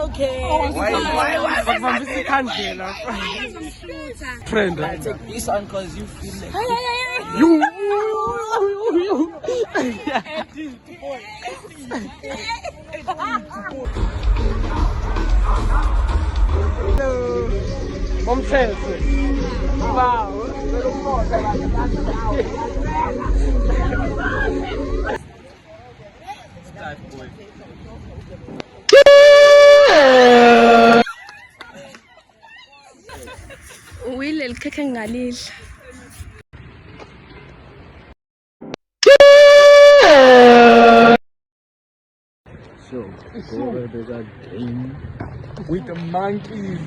okay. Why? Friend. I take this one because you feel like You. Hello. Mom says. Wow. Boy. Will الكيكة نقليل. So, over there's a game with the monkeys.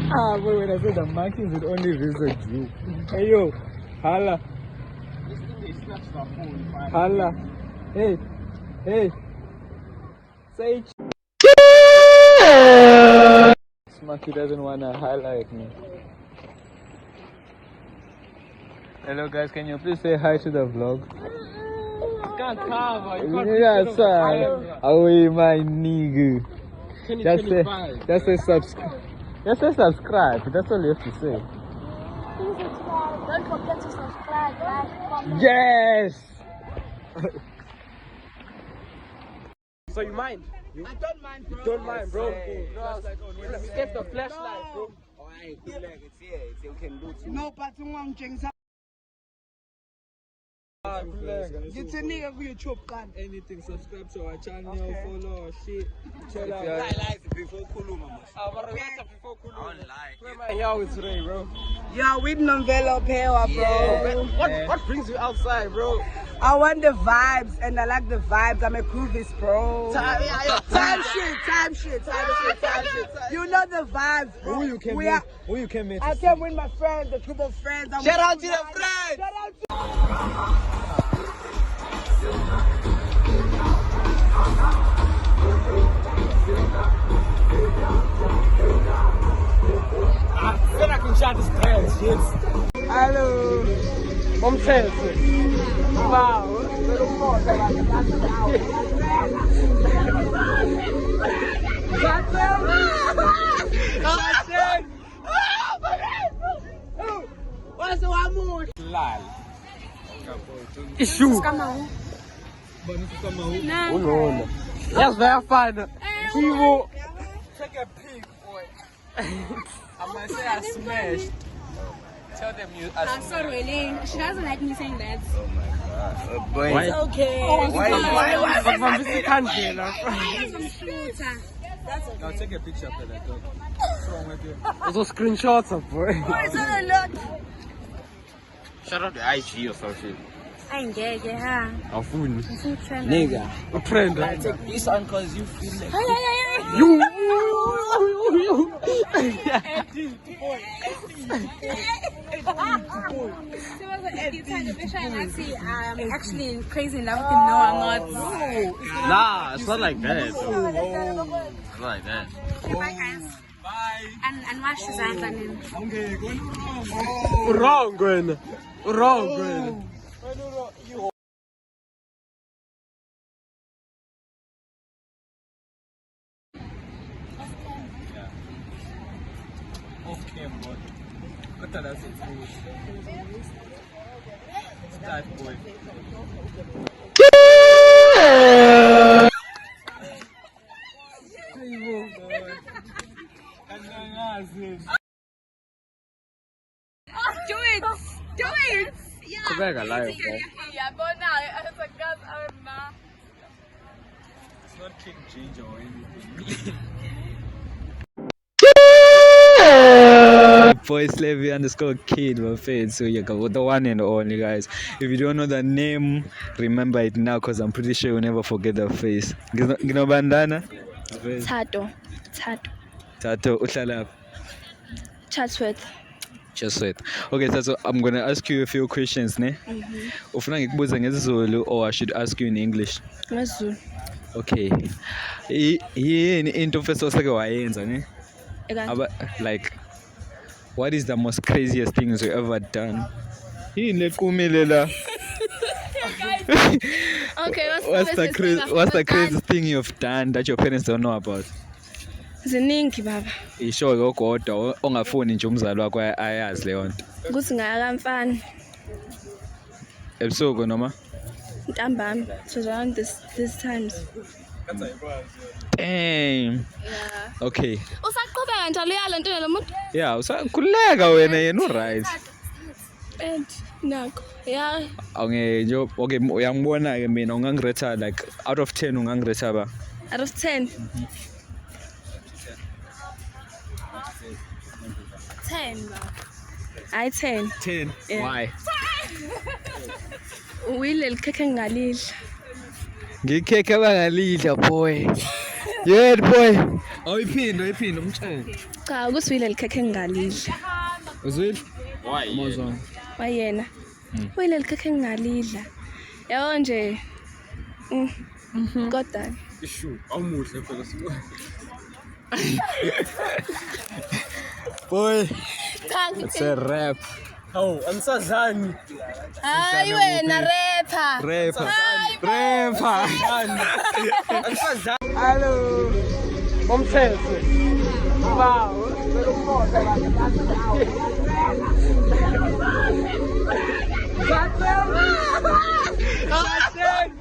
But when I said the monkeys, it only reads you. Hey yo, holla. Holla. Hey. Say this monkey doesn't wanna highlight me. Hello guys, can you please say hi to the vlog? Yeah, sir. Oh, my nigga. Just say subscribe. Just say subscribe. That's all you have to say. Please subscribe. Don't forget to subscribe, like, comment. Yes. So you mind? I don't mind, bro. Don't mind, bro. Escape the flashlight, bro. I feel like it's here. You can do too. No, but someone change up. Get a nigga for your chop gun. Anything, subscribe to our channel, follow our shit. Chill out. Before Kuluma. Where am I here with today, bro? Yeah, with envelope here, bro. What brings you outside, bro? I want the vibes, and I like the vibes. I'm a groovist, bro. Time shit. You know the vibes, bro. Who you came with? Who you came with? I came with my friends, the group of friends. Shout out to the friends. Shout out to I said I can shot this dance, shit. Hello. Mom says. Wow. What's the one more? Issue. Yes, very fine. Kivo. Take a peek, boy. I might say I smashed. Tell them you. I'm sorry, Elaine. She doesn't like me saying that. Boy, Why? it's Okay. why? But from this country, That's okay. now take a picture of that. What's wrong with you? Those screenshots of boy. It's not a lot. Shout out to IG or some shit. I ain't gay, yeah. A phone. Nigga. A friend. I take this one because you feel like You. I'm actually crazy in love with him. No, I'm not. Nah, it's not like that. It's not like that. Bye, guys. Bye. And wash his hands on him. Wrong, Gwen. Wrong, Gwen. Okay, boy. What does it mean? Start, boy. Do it! Do it! Yeah. Come back alive, bro. Yeah, but now it's a girl. It's not King Ginger or anything. Boy Slavy _ kid, my face. So you got the one and only, guys. If you don't know the name, remember it now, because I'm pretty sure you'll never forget the face. Gino bandana? Tato. Tato, uhlala. Chatsworth. Just wait. Okay, so I'm gonna ask you a few questions, ne? Ufuna ngikubuza ngesiZulu or I should ask you in English? NgesiZulu. Okay. Yini into first osake wayenza, ne? Like, what is the most craziest things you ever done? Yini lequmile la? Okay, what's the craziest thing you've done that your parents don't know about? Ziningi baba. Isho yogodwa ongafuni nje umzali wakho ayazi leyo nto. Ukuthi ngakamfana. Ebusuku noma? Ntambama. It was around this times. Damn. Yeah. Okay. Usaqhubeka njalo uyalo nto lo muntu? Yeah, usakhuleka wena yena right. And nako. Yeah. Okay, okay, uyangibona ke mina ungangirate like out of 10 ungangirate ba? Out of 10. 10. I 10. 10. Yeah. Why? Uyileli khekhe ngalidla. Ngikhekhe bangalidla boy. Yeah boy. Awuyiphinde umtshele. Cha ukuthi uyileli khekhe ngalidla. Uzwile? Why? Mozong. Wayena. Uyileli khekhe ngalidla. Yabo nje. Kodwa. Ishu, awumuhle phela sibo. Boy. It's a rap. Hawu, angisadlani. Hayi wena rapper. Rapper. Angisadlani. Hello. Bomthetho. Wow. That's